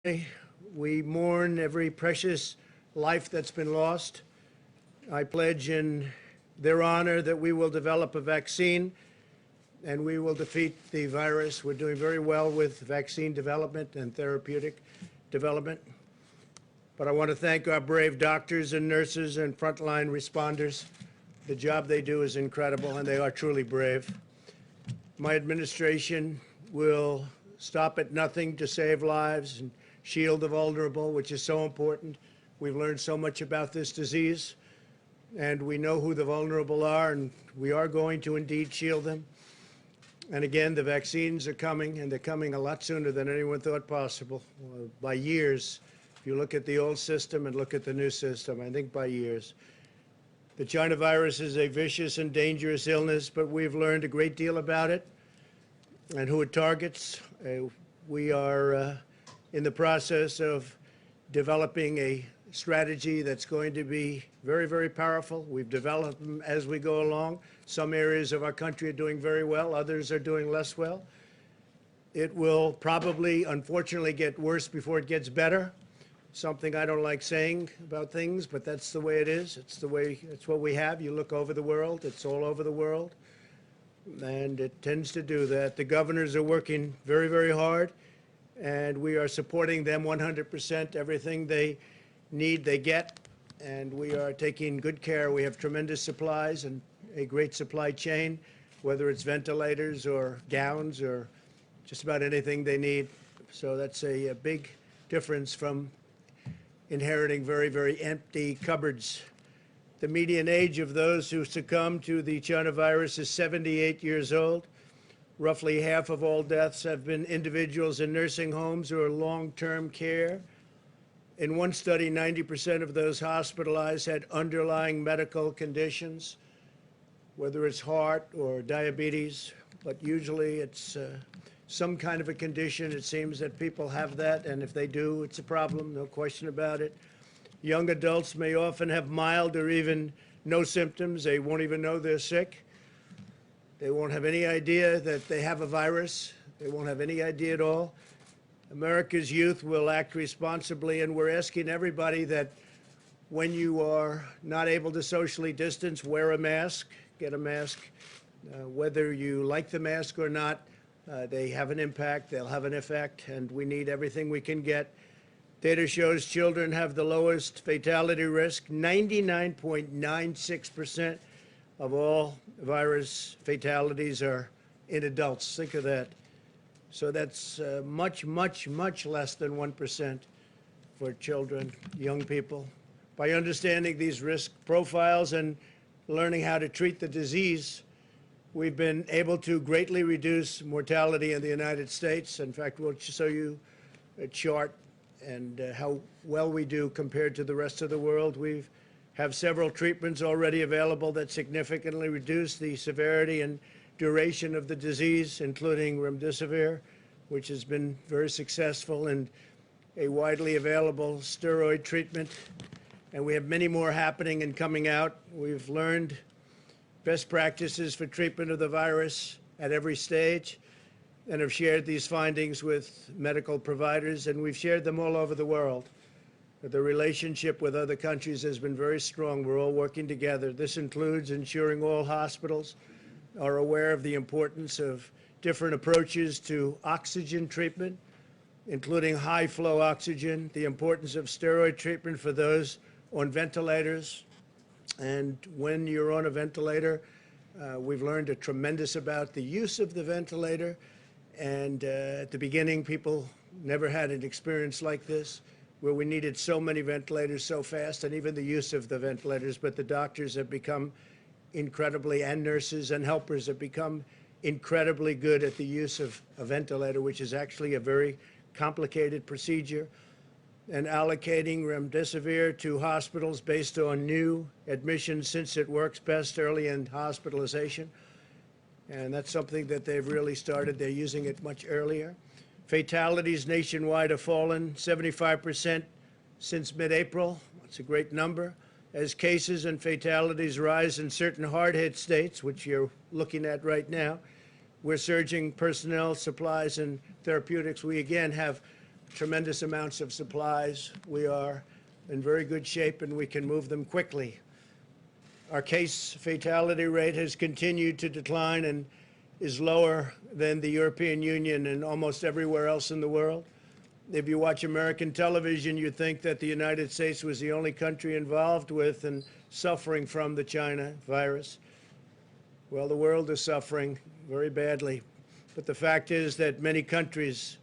We mourn every precious life that's been lost. I pledge in their honor that we will develop a vaccine and we will defeat the virus. We're doing very well with vaccine development and therapeutic development. But I want to thank our brave doctors and nurses and frontline responders. The job they do is incredible, and they are truly brave. My administration will stop at nothing to save lives and shield the vulnerable, which is so important. We've learned so much about this disease, and we know who the vulnerable are, and we are going to indeed shield them. And again, the vaccines are coming, and they're coming a lot sooner than anyone thought possible, by years. If you look at the old system and look at the new system, I think by years. The China virus is a vicious and dangerous illness, but we've learned a great deal about it and who it targets. We are in the process of developing a strategy that's going to be very, very powerful. We've developed them as we go along. Some areas of our country are doing very well. Others are doing less well. It will probably, unfortunately, get worse before it gets better. Something I don't like saying about things, but that's the way it is. It's what we have. You look over the world, it's all over the world, and it tends to do that. The governors are working very, very hard, and we are supporting them 100%. Everything they need, they get, and we are taking good care. We have tremendous supplies and a great supply chain, whether it's ventilators or gowns or just about anything they need. So that's a big difference from inheriting very, very empty cupboards. The median age of those who succumb to the China virus is 78 years old. Roughly half of all deaths have been individuals in nursing homes or long-term care. In one study, 90% of those hospitalized had underlying medical conditions, whether it's heart or diabetes, but usually it's some kind of a condition. It seems that people have that, and if they do, it's a problem, no question about it. Young adults may often have mild or even no symptoms. They won't even know they're sick. They won't have any idea that they have a virus. They won't have any idea at all. America's youth will act responsibly, and we're asking everybody that when you are not able to socially distance, wear a mask, get a mask. Whether you like the mask or not, they have an impact, they'll have an effect, and we need everything we can get. Data shows children have the lowest fatality risk. 99.96% of all virus fatalities are in adults. Think of that. So that's much, much, much less than 1% for children, young people. By understanding these risk profiles and learning how to treat the disease, we've been able to greatly reduce mortality in the United States. In fact, we'll show you a chart and how well we do compared to the rest of the world. We have several treatments already available that significantly reduce the severity and duration of the disease, including remdesivir, which has been very successful, and a widely available steroid treatment. And we have many more happening and coming out. We've learned best practices for treatment of the virus at every stage and have shared these findings with medical providers, and we've shared them all over the world. The relationship with other countries has been very strong. We're all working together. This includes ensuring all hospitals are aware of the importance of different approaches to oxygen treatment, including high-flow oxygen, the importance of steroid treatment for those on ventilators. And when you're on a ventilator, we've learned a tremendous about the use of the ventilator. And at the beginning, people never had an experience like this, where we needed so many ventilators so fast, and even the use of the ventilators. But the doctors have become incredibly, and nurses and helpers have become incredibly good at the use of a ventilator, which is actually a very complicated procedure, and allocating remdesivir to hospitals based on new admissions, since it works best early in hospitalization. And that's something that they've really started. They're using it much earlier. Fatalities nationwide have fallen 75% since mid-April. That's a great number. As cases and fatalities rise in certain hard-hit states, which you're looking at right now, we're surging personnel, supplies, and therapeutics. We again have tremendous amounts of supplies. We are in very good shape, and we can move them quickly. Our case fatality rate has continued to decline and is lower than the European Union and almost everywhere else in the world. If you watch American television, you think that the United States was the only country involved with and suffering from the China virus. Well, the world is suffering very badly. But the fact is that many countries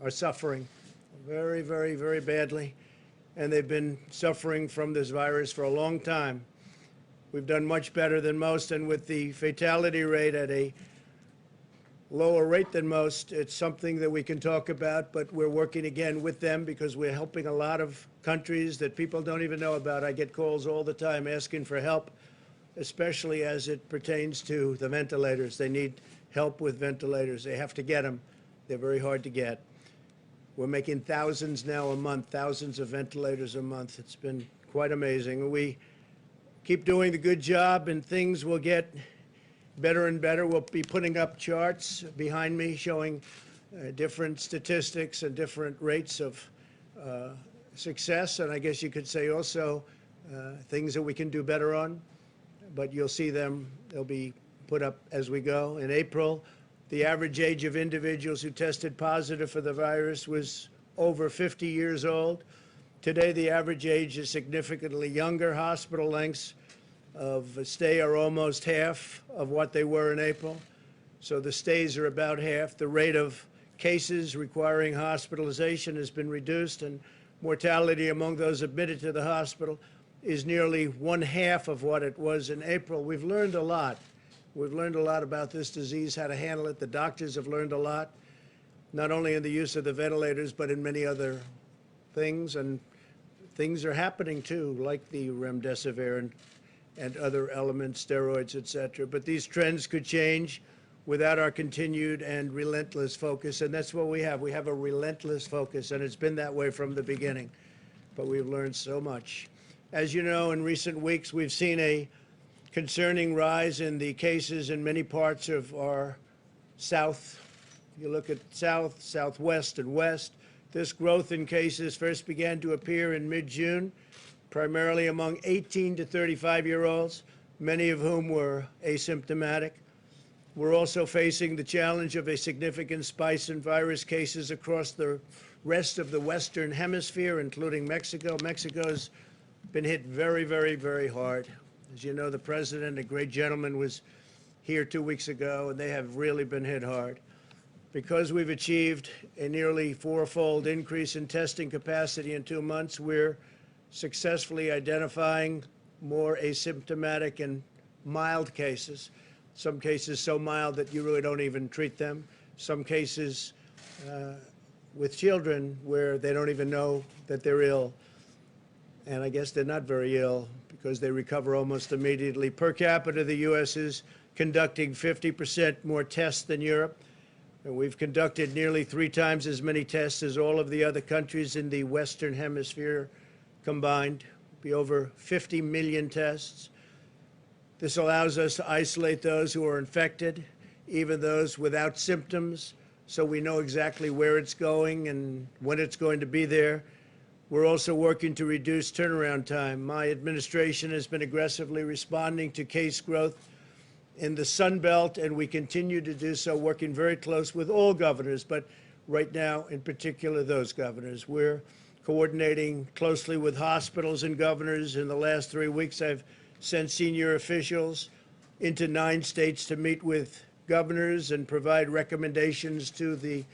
are suffering very, very, very badly. And they've been suffering from this virus for a long time. We've done much better than most, and with the fatality rate at a lower rate than most, it's something that we can talk about, but we're working again with them because we're helping a lot of countries that people don't even know about. I get calls all the time asking for help, especially as it pertains to the ventilators. They need help with ventilators. They have to get them. They're very hard to get. We're making thousands now a month, thousands of ventilators a month. It's been quite amazing. We keep doing the good job, and things will get better and better. We'll be putting up charts behind me showing different statistics and different rates of success, and I guess you could say also things that we can do better on. But you'll see them. They'll be put up as we go. In April, the average age of individuals who tested positive for the virus was over 50 years old. Today, the average age is significantly younger. Hospital lengths of stay are almost half of what they were in April. So the stays are about half. The rate of cases requiring hospitalization has been reduced, and mortality among those admitted to the hospital is nearly 1/2 of what it was in April. We've learned a lot. We've learned a lot about this disease, how to handle it. The doctors have learned a lot, not only in the use of the ventilators, but in many other things. And things are happening, too, like the remdesivir and other elements, steroids, et cetera. But these trends could change without our continued and relentless focus. And that's what we have. We have a relentless focus, and it's been that way from the beginning. But we've learned so much. As you know, in recent weeks, we've seen a concerning rise in the cases in many parts of our South. You look at South, Southwest, and West. This growth in cases first began to appear in mid-June, primarily among 18 to 35-year-olds, many of whom were asymptomatic. We're also facing the challenge of a significant spike in virus cases across the rest of the Western Hemisphere, including Mexico. Mexico's been hit very, very, very hard. As you know, the president, a great gentleman, was here 2 weeks ago, and they have really been hit hard. Because we've achieved a nearly four-fold increase in testing capacity in 2 months, we're successfully identifying more asymptomatic and mild cases. Some cases so mild that you really don't even treat them. Some cases with children where they don't even know that they're ill. And I guess they're not very ill because they recover almost immediately. Per capita, the U.S. is conducting 50% more tests than Europe. And we've conducted nearly 3 times as many tests as all of the other countries in the Western Hemisphere combined. Be over 50 million tests. This allows us to isolate those who are infected, even those without symptoms, so we know exactly where it's going and when it's going to be there. We're also working to reduce turnaround time. My administration has been aggressively responding to case growth in the Sun Belt, and we continue to do so, working very close with all governors, but right now, in particular, those governors. We're coordinating closely with hospitals and governors. In the last 3 weeks, I've sent senior officials into 9 states to meet with governors and provide recommendations to the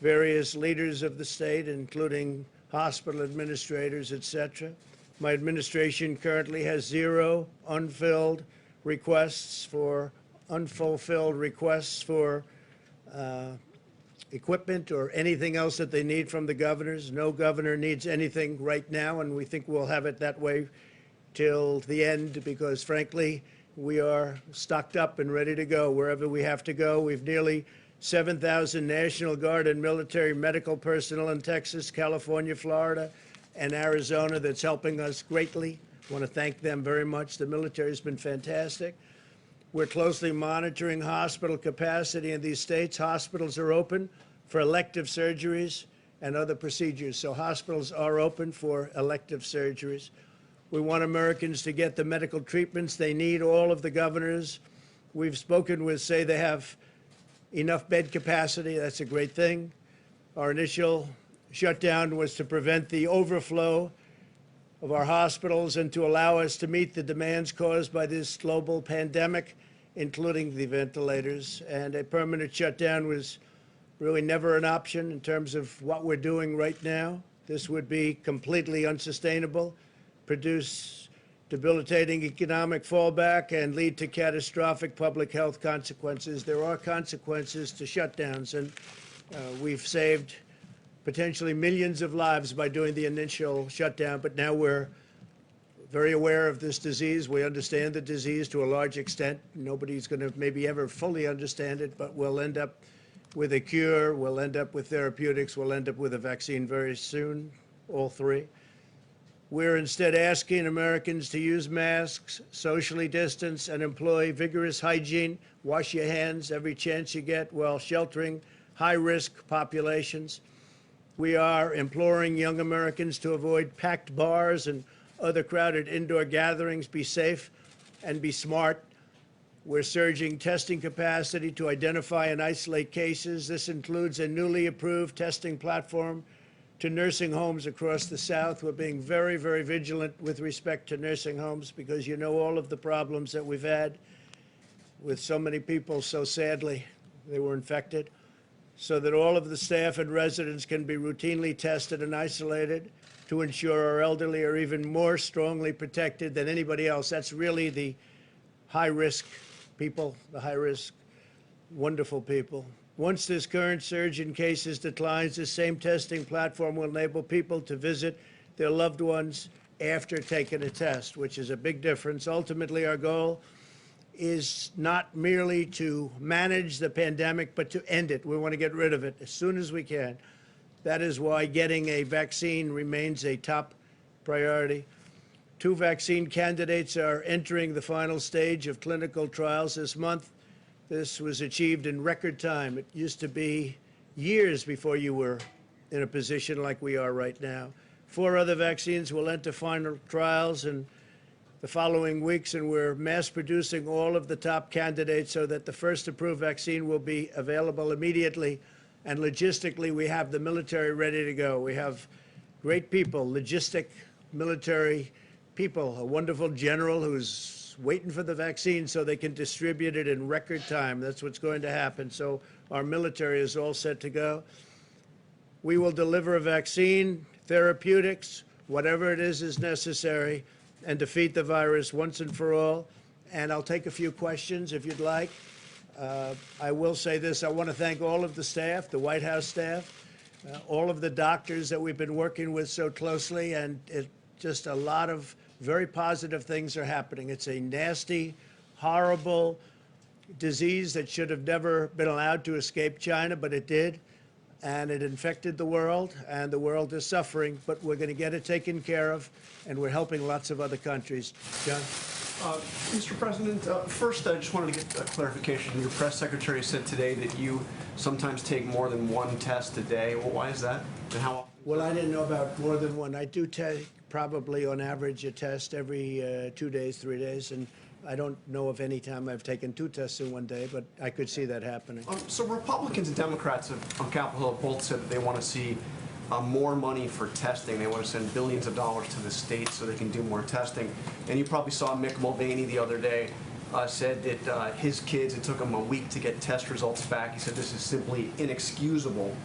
various leaders of the state, including hospital administrators, et cetera. My administration currently has 0 unfulfilled requests for equipment or anything else that they need from the governors. No governor needs anything right now, and we think we'll have it that way till the end because, frankly, we are stocked up and ready to go wherever we have to go. We've nearly 7,000 National Guard and military medical personnel in Texas, California, Florida, and Arizona that's helping us greatly. I want to thank them very much. The military has been fantastic. We're closely monitoring hospital capacity in these states. Hospitals are open for elective surgeries and other procedures. So hospitals are open for elective surgeries. We want Americans to get the medical treatments they need. All of the governors we've spoken with say they have enough bed capacity. That's a great thing. Our initial shutdown was to prevent the overflow of our hospitals and to allow us to meet the demands caused by this global pandemic, including the ventilators. And a permanent shutdown was really never an option in terms of what we're doing right now. This would be completely unsustainable, produce debilitating economic fallback, and lead to catastrophic public health consequences. There are consequences to shutdowns, and we've saved potentially millions of lives by doing the initial shutdown, but now we're very aware of this disease. We understand the disease to a large extent. Nobody's going to maybe ever fully understand it, but we'll end up with a cure, we'll end up with therapeutics, we'll end up with a vaccine very soon, all three. We're instead asking Americans to use masks, socially distance, and employ vigorous hygiene. Wash your hands every chance you get while sheltering high-risk populations. We are imploring young Americans to avoid packed bars and other crowded indoor gatherings. Be safe and be smart. We're surging testing capacity to identify and isolate cases. This includes a newly approved testing platform to nursing homes across the South. We're being very, very vigilant with respect to nursing homes because you know all of the problems that we've had with so many people, so sadly, they were infected, so that all of the staff and residents can be routinely tested and isolated to ensure our elderly are even more strongly protected than anybody else. That's really the high-risk people, the high-risk, wonderful people. Once this current surge in cases declines, this same testing platform will enable people to visit their loved ones after taking a test, which is a big difference. Ultimately, our goal is not merely to manage the pandemic, but to end it. We want to get rid of it as soon as we can. That is why getting a vaccine remains a top priority. 2 vaccine candidates are entering the final stage of clinical trials this month. This was achieved in record time. It used to be years before you were in a position like we are right now. 4 other vaccines will enter final trials in the following weeks, and we're mass producing all of the top candidates so that the first approved vaccine will be available immediately. And logistically, we have the military ready to go. We have great people, logistic military people, a wonderful general who's waiting for the vaccine so they can distribute it in record time. That's what's going to happen. So our military is all set to go. We will deliver a vaccine, therapeutics, whatever it is necessary, and defeat the virus once and for all. And I'll take a few questions if you'd like. I will say this. I want to thank all of the staff, the White House staff, all of the doctors that we've been working with so closely, and just a lot of very positive things are happening. It's a nasty, horrible disease that should have never been allowed to escape China, but it did. And it infected the world, and the world is suffering. But we're going to get it taken care of, and we're helping lots of other countries. John? Mr. President, first I just wanted to get a clarification. Your press secretary said today that you sometimes take more than 1 test a day. Well, why is that? And how often? Well, I didn't know about more than 1. I do take probably on average a test every 2 days, 3 days, and I don't know of any time I've taken 2 tests in 1 day, but I could see that happening. So Republicans and Democrats on Capitol Hill both said that they want to see more money for testing. They want to send billions of dollars to the states so they can do more testing. And you probably saw Mick Mulvaney the other day said that his kids, it took him a week to get test results back. He said this is simply inexcusable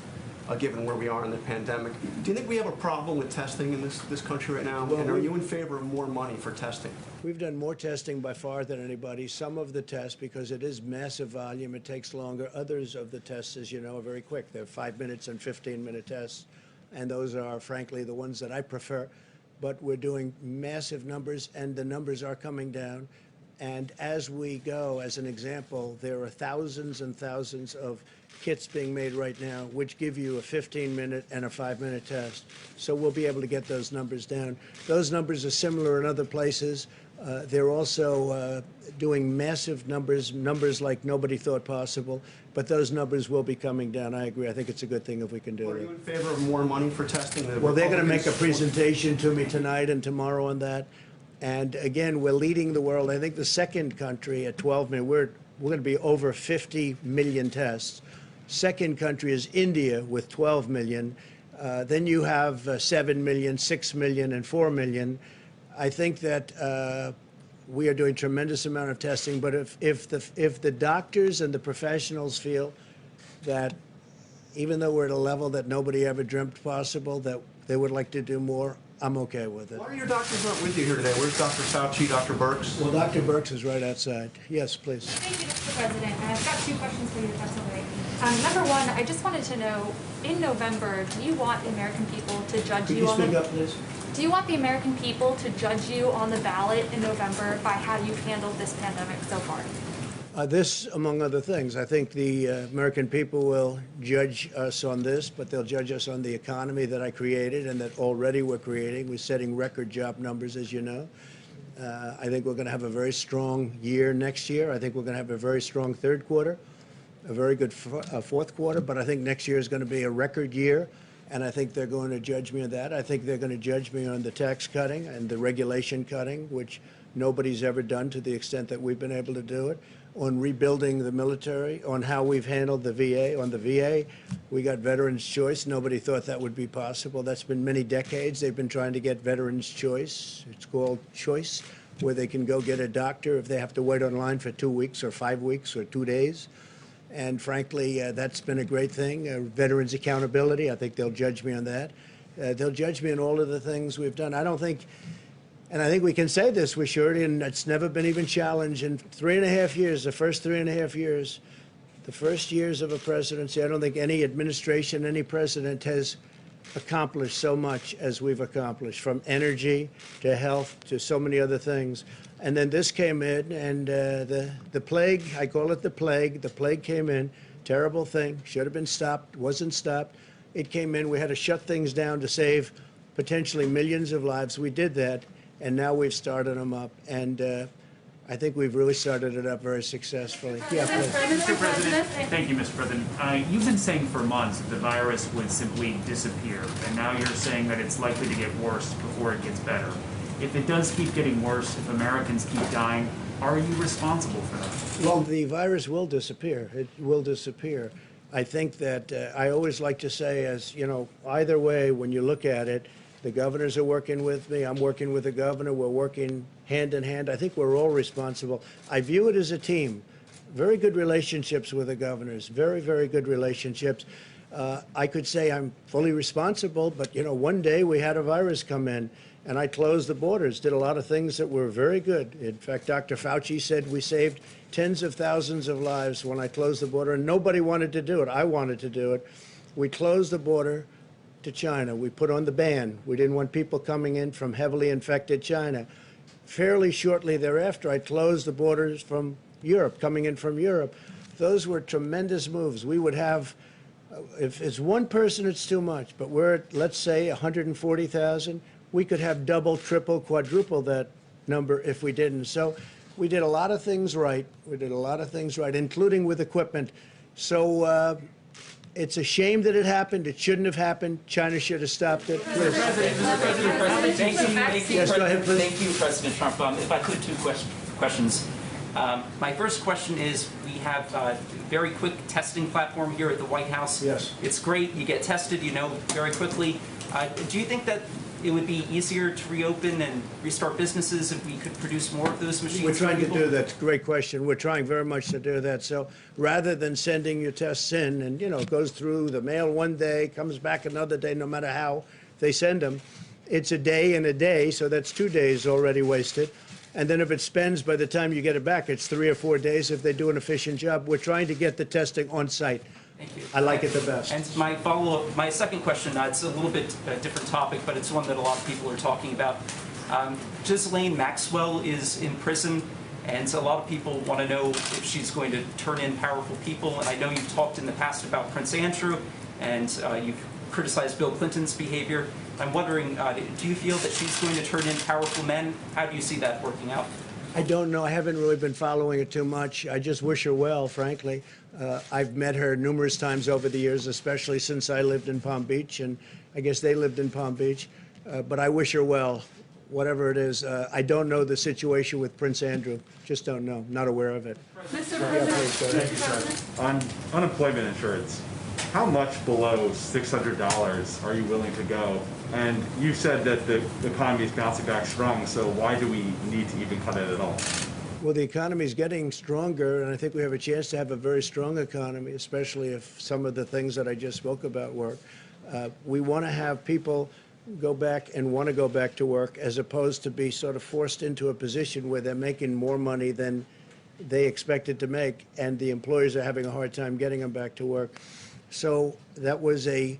given where we are in the pandemic. Do you think we have a problem with testing in this country right now? Well, and are you in favor of more money for testing? We've done more testing by far than anybody. Some of the tests, because it is massive volume, it takes longer. Others of the tests, as you know, are very quick. They're 5-minute and 15-minute tests, and those are, frankly, the ones that I prefer. But we're doing massive numbers, and the numbers are coming down. And as we go, as an example, there are thousands and thousands of kits being made right now, which give you a 15-minute and a 5-minute test. So we'll be able to get those numbers down. Those numbers are similar in other places. They're also doing massive numbers like nobody thought possible. But those numbers will be coming down. I agree. I think it's a good thing if we can do Are it. you in favor of more money for testing? Well, they're going to make a presentation to me tonight and tomorrow on that. And again, we're leading the world. I think the second country at 12 million, we're going to be over 50 million tests. Second country is India with 12 million. Then you have 7 million, 6 million, and 4 million. I think that we are doing tremendous amount of testing. But if the doctors and the professionals feel that even though we're at a level that nobody ever dreamt possible, that they would like to do more, I'm okay with it. Why are your doctors not with you here today? Where's Dr. Fauci, Dr. Birx? Well, Dr. Birx is right outside. Yes, please. Thank you, Mr. President. I've got 2 questions for you, if that's all right. Number one, I just wanted to know, in November, do you want the American people to judge Could you you on speak the... up, please? Do you want the American people to judge you on the ballot in November by how you've handled this pandemic so far? This, among other things, I think the American people will judge us on this, but they'll judge us on the economy that I created and that already we're creating. We're setting record job numbers, as you know. I think we're going to have a very strong year next year. I think we're going to have a very strong third quarter, a very good fourth quarter, but I think next year is going to be a record year, and I think they're going to judge me on that. I think they're going to judge me on the tax cutting and the regulation cutting, which nobody's ever done to the extent that we've been able to do it, on rebuilding the military, on how we've handled the VA. On the VA, we got Veterans Choice. Nobody thought that would be possible. That's been many decades. They've been trying to get Veterans Choice. It's called Choice, where they can go get a doctor if they have to wait online for 2 weeks or 5 weeks or 2 days. And frankly, that's been a great thing. Veterans accountability, I think they'll judge me on that. They'll judge me on all of the things we've done. I don't think, and I think we can say this with surety, and it's never been even challenged. In 3.5 years, the first 3.5 years, the first years of a presidency, I don't think any administration, any president has accomplished so much as we've accomplished, from energy to health to so many other things. And then this came in, and the plague, I call it the plague came in, terrible thing, should have been stopped, wasn't stopped. It came in, we had to shut things down to save potentially millions of lives. We did that, and now we've started them up. And I think we've really started it up very successfully. Yeah, please. Mr. President, thank you, Mr. President. You've been saying for months that the virus would simply disappear, and now you're saying that it's likely to get worse before it gets better. If it does keep getting worse, if Americans keep dying, are you responsible for that? Well, the virus will disappear. It will disappear. I think that I always like to say, as you know, either way, when you look at it, the governors are working with me. I'm working with the governor. We're working hand in hand. I think we're all responsible. I view it as a team. Very good relationships with the governors. Very, very good relationships. I could say I'm fully responsible, but you know, one day we had a virus come in, and I closed the borders, did a lot of things that were very good. In fact, Dr. Fauci said we saved tens of thousands of lives when I closed the border, and nobody wanted to do it. I wanted to do it. We closed the border to China. We put on the ban. We didn't want people coming in from heavily infected China. Fairly shortly thereafter, I closed the borders from Europe, coming in from Europe. Those were tremendous moves. We would have, if it's one person, it's too much, but we're at, let's say, 140,000. We could have double, triple, quadruple that number if we didn't. So we did a lot of things right. We did a lot of things right, including with equipment. So it's a shame that it happened. It shouldn't have happened. China should have stopped it. Please. Thank you, Yes, go ahead, please. Thank you, President Trump. If I could, two questions. My first question is, we have a very quick testing platform here at the White House. Yes. It's great. You get tested, you know, very quickly. Do you think that it would be easier to reopen and restart businesses if we could produce more of those machines? We're trying to for do people? that. Great question. We're trying very much to do that. So rather than sending your tests in and, you know, it goes through the mail one day, comes back another day, no matter how they send them, it's a day and a day, so that's 2 days already wasted. And then if it spends by the time you get it back, it's 3 or 4 days if they do an efficient job. We're trying to get the testing on site. Thank you. I like it the best. And my follow-up, my second question, it's a little bit different topic, but it's one that a lot of people are talking about. Ghislaine Maxwell is in prison, and so a lot of people want to know if she's going to turn in powerful people. And I know you've talked in the past about Prince Andrew, and you've criticized Bill Clinton's behavior. I'm wondering, do you feel that she's going to turn in powerful men? How do you see that working out? I don't know. I haven't really been following it too much. I just wish her well, frankly. I've met her numerous times over the years, especially since I lived in Palm Beach, and I guess they lived in Palm Beach. But I wish her well, whatever it is. I don't know the situation with Prince Andrew. Just don't know. Not aware of it. Mr. please, go President, ahead. Mr. President, On unemployment insurance, how much below $600 are you willing to go? And you said that the economy is bouncing back strong, so why do we need to even cut it at all? Well, the economy is getting stronger, and I think we have a chance to have a very strong economy, especially if some of the things that I just spoke about work. We want to have people go back and want to go back to work, as opposed to be sort of forced into a position where they're making more money than they expected to make, and the employers are having a hard time getting them back to work. So that was a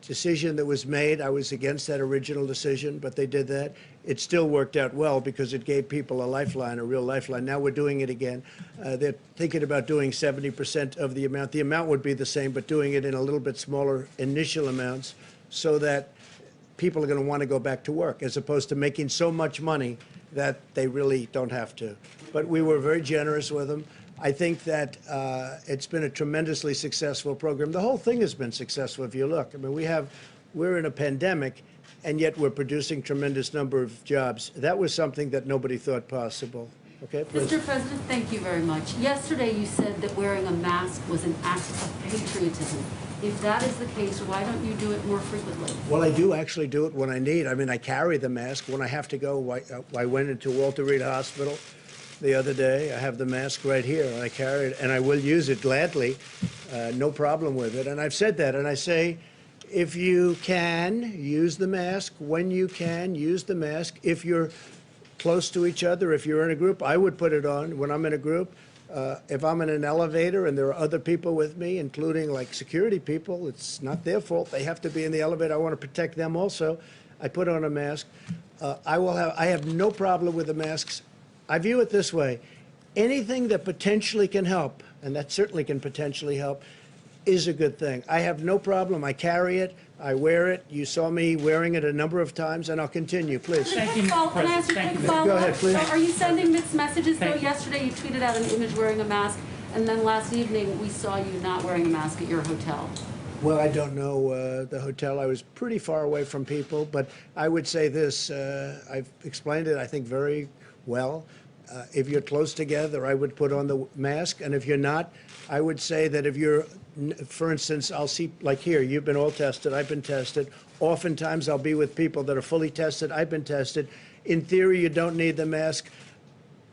decision that was made. I was against that original decision, but they did that. It still worked out well because it gave people a lifeline, a real lifeline. Now we're doing it again. They're thinking about doing 70% of the amount. The amount would be the same, but doing it in a little bit smaller initial amounts so that people are going to want to go back to work, as opposed to making so much money that they really don't have to. But we were very generous with them. I think that it's been a tremendously successful program. The whole thing has been successful if you look. I mean, we're in a pandemic, and yet we're producing tremendous number of jobs. That was something that nobody thought possible. Okay, please. Mr. President, thank you very much. Yesterday you said that wearing a mask was an act of patriotism. If that is the case, why don't you do it more frequently? Well, I do actually do it when I need. I mean, I carry the mask when I have to go. I went into Walter Reed Hospital the other day. I have the mask right here, and I carry it, and I will use it gladly. No problem with it. And I've said that, and I say, if you can, use the mask. When you can, use the mask. If you're close to each other, if you're in a group, I would put it on when I'm in a group. If I'm in an elevator and there are other people with me, including like security people, it's not their fault. They have to be in the elevator. I want to protect them also. I put on a mask. I have no problem with the masks. I view it this way. Anything that potentially can help, and that certainly can potentially help, is a good thing. I have no problem. I carry it. I wear it. You saw me wearing it a number of times, and I'll continue. Please. Thank you, Can I President. ask you a Thank quick you. follow-up? Go ahead, please. So are you sending mixed messages? Though Thank you. yesterday you tweeted out an image wearing a mask, and then last evening we saw you not wearing a mask at your hotel. Well, I don't know the hotel. I was pretty far away from people, but I would say this. I've explained it, I think, very well. If you're close together, I would put on the mask, and if you're not, I would say that if you're, for instance, I'll see, like here, you've been all tested, I've been tested. Oftentimes I'll be with people that are fully tested, I've been tested. In theory, you don't need the mask.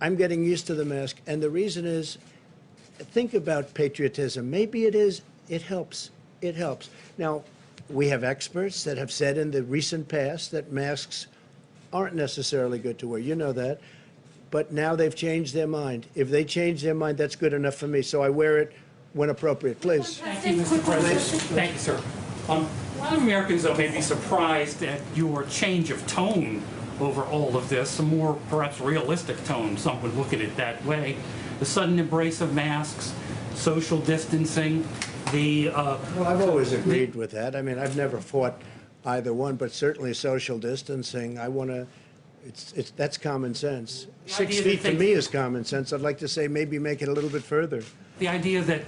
I'm getting used to the mask, and the reason is, think about patriotism. Maybe it is, it helps. It helps. Now, we have experts that have said in the recent past that masks aren't necessarily good to wear. You know that. But now they've changed their mind. If they change their mind, that's good enough for me. So I wear it when appropriate. Please. Thank you, Mr. President. Thank you, sir. A lot of Americans, though, may be surprised at your change of tone over all of this, a more perhaps realistic tone. Some would look at it that way. The sudden embrace of masks, social distancing, Well, I've always agreed with that. I mean, I've never fought either one, but certainly social distancing. I want to. That's common sense. The 6 idea feet that to they- me is common sense. I'd like to say maybe make it a little bit further. The idea that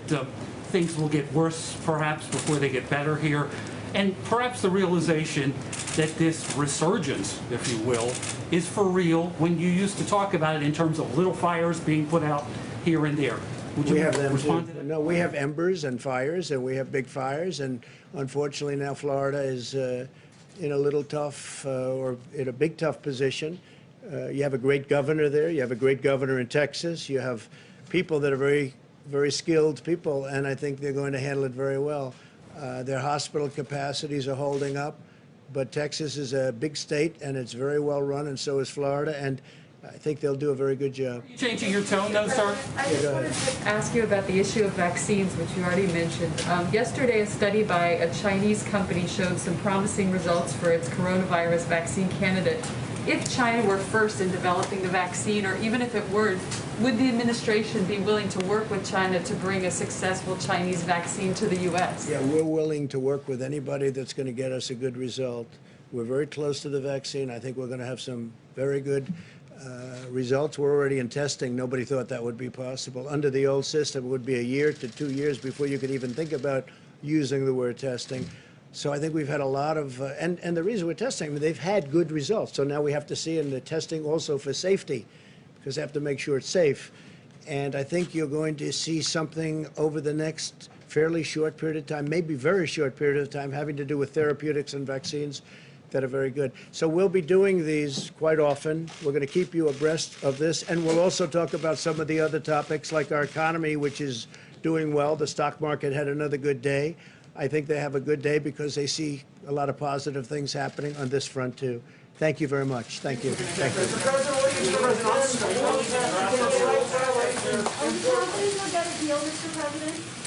things will get worse perhaps before they get better here, and perhaps the realization that this resurgence, if you will, is for real when you used to talk about it in terms of little fires being put out here and there. Would you We have them respond too. to that? No, we have embers and fires, and we have big fires, and unfortunately now Florida is in a little tough or in a big tough position. You have a great governor there. You have a great governor in Texas. You have people that are very, very skilled people, and I think they're going to handle it very well. Their hospital capacities are holding up, but Texas is a big state, and it's very well run, and so is Florida, and I think they'll do a very good job. Changing your tone, though, sir? I just wanted to ask you about the issue of vaccines, which you already mentioned. Yesterday, a study by a Chinese company showed some promising results for its coronavirus vaccine candidate. if China were first in developing the vaccine, or even if it weren't, would the administration be willing to work with China to bring a successful Chinese vaccine to the U.S.? Yeah, we're willing to work with anybody that's going to get us a good result. We're very close to the vaccine. I think we're going to have some very good results. We're already in testing. Nobody thought that would be possible. Under the old system, it would be a year to 2 years before you could even think about using the word testing. So I think we've had a lot of, and the reason we're testing, I mean, they've had good results. So now we have to see in the testing also for safety, because they have to make sure it's safe. And I think you're going to see something over the next fairly short period of time, maybe very short period of time, having to do with therapeutics and vaccines that are very good. So we'll be doing these quite often. We're going to keep you abreast of this, and we'll also talk about some of the other topics like our economy, which is doing well. The stock market had another good day. I think they have a good day because they see a lot of positive things happening on this front too. Thank you very much. Thank you. Thank you. Are you confident you'll get a deal, Mr. President?